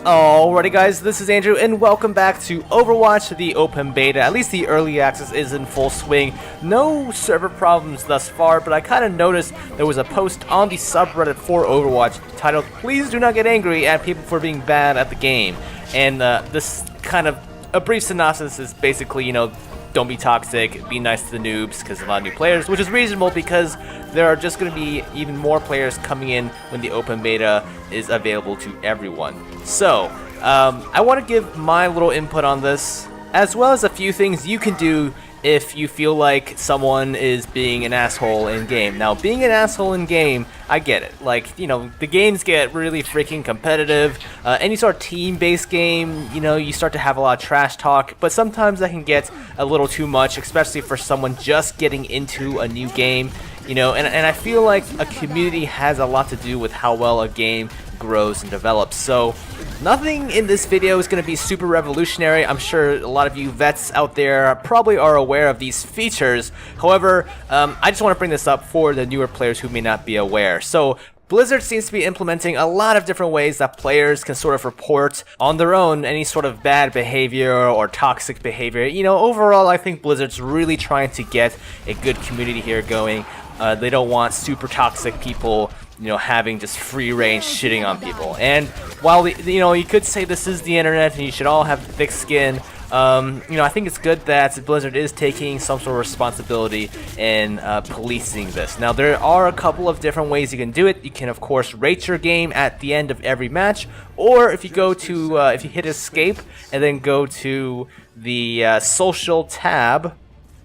Alrighty guys, this is Andrew and welcome back to Overwatch, the open beta. At least the early access is in full swing. No server problems thus far, but I kind of noticed there was a post on the subreddit for Overwatch titled, "Please do not get angry at people for being bad at the game." And this kind of, a brief synopsis is basically, you know, don't be toxic, be nice to the noobs, because a lot of new players, which is reasonable because there are just going to be even more players coming in when the open beta is available to everyone. So, I want to give my little input on this, as well as a few things you can do if you feel like someone is being an asshole in game. Now, being an asshole in game, I get it. Like, you know, the games get really freaking competitive. Any sort of team-based game, you know, you start to have a lot of trash talk, but sometimes that can get a little too much, especially for someone just getting into a new game. You know, and I feel like a community has a lot to do with how well a game grows and develops. So nothing in this video is going to be super revolutionary. I'm sure a lot of you vets out there probably are aware of these features. However, I just want to bring this up for the newer players who may not be aware. So Blizzard seems to be implementing a lot of different ways that players can sort of report on their own any sort of bad behavior or toxic behavior. You know, overall, I think Blizzard's really trying to get a good community here going. They don't want super toxic people, you know, having just free range shitting on people. And while, you know, you could say this is the internet and you should all have thick skin, you know, I think it's good that Blizzard is taking some sort of responsibility in policing this. Now, there are a couple of different ways you can do it. You can, of course, rate your game at the end of every match, or if you go to, if you hit escape and then go to the social tab,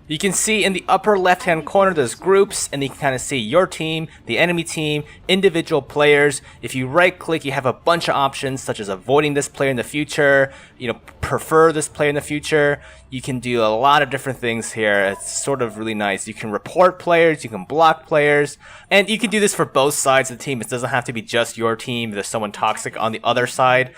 you can see in the upper left hand corner there's groups, and you can kind of see your team, the enemy team, individual players. If you right click, you have a bunch of options such as avoiding this player in the future, you know, prefer this player in the future. You can do a lot of different things here. It's sort of really nice. You can report players, you can block players, and you can do this for both sides of the team. It doesn't have to be just your team. There's someone toxic on the other side.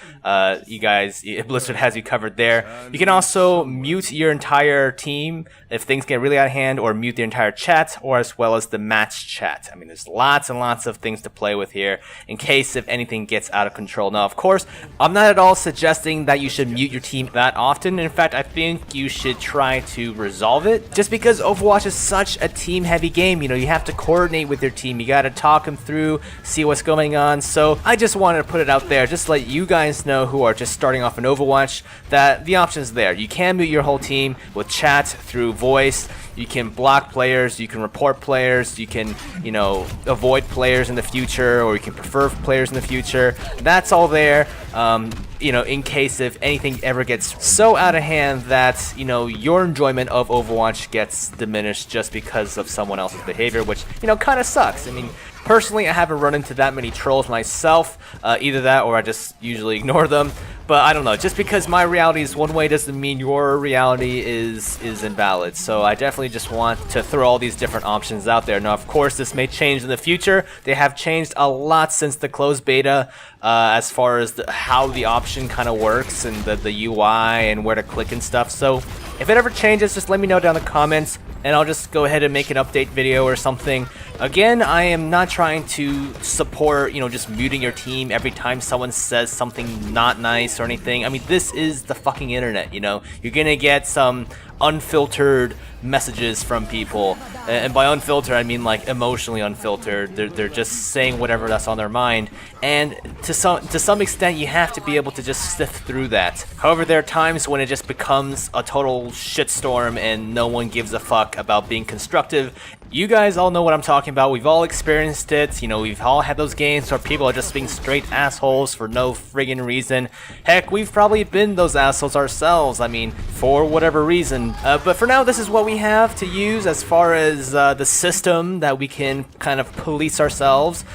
You guys, Blizzard has you covered there. You can also mute your entire team if things get really out of hand, or mute the entire chat, or as well as the match chat. I mean, there's lots and lots of things to play with here in case if anything gets out of control. Now, of course, I'm not at all suggesting that you should mute your team that often. In fact, I think you should try to resolve it, just because Overwatch is such a team-heavy game. You know, you have to coordinate with your team. You gotta talk them through, see what's going on. So I just wanted to put it out there, just to let you guys know who are just starting off in Overwatch, that the option's there. You can mute your whole team with chat through voice. You can block players, you can report players, you can, you know, avoid players in the future, or you can prefer players in the future. That's all there, you know, in case if anything ever gets so out of hand that, you know, your enjoyment of Overwatch gets diminished just because of someone else's behavior, which, you know, kind of sucks. I mean, personally, I haven't run into that many trolls myself, either that or I just usually ignore them. But I don't know, just because my reality is one way doesn't mean your reality is invalid. So I definitely just want to throw all these different options out there. Now, of course, this may change in the future. They have changed a lot since the closed beta, as far as how the option kind of works and the UI and where to click and stuff. So if it ever changes, just let me know down in the comments, and I'll just go ahead and make an update video or something. Again, I am not trying to support, you know, just muting your team every time someone says something not nice or anything. I mean, this is the fucking internet, you know? You're gonna get some unfiltered messages from people, and by unfiltered I mean like emotionally unfiltered. They're just saying whatever that's on their mind, and to some extent you have to be able to just sift through that. However, there are times when it just becomes a total shitstorm and no one gives a fuck about being constructive. You guys all know what I'm talking about. We've all experienced it. You know, we've all had those games where people are just being straight assholes for no friggin' reason. Heck, we've probably been those assholes ourselves, I mean, for whatever reason. But for now, this is what we have to use as far as the system that we can kind of police ourselves.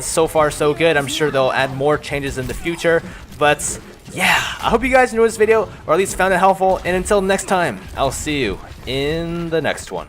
So far, so good. I'm sure they'll add more changes in the future. But yeah, I hope you guys enjoyed this video, or at least found it helpful. And until next time, I'll see you in the next one.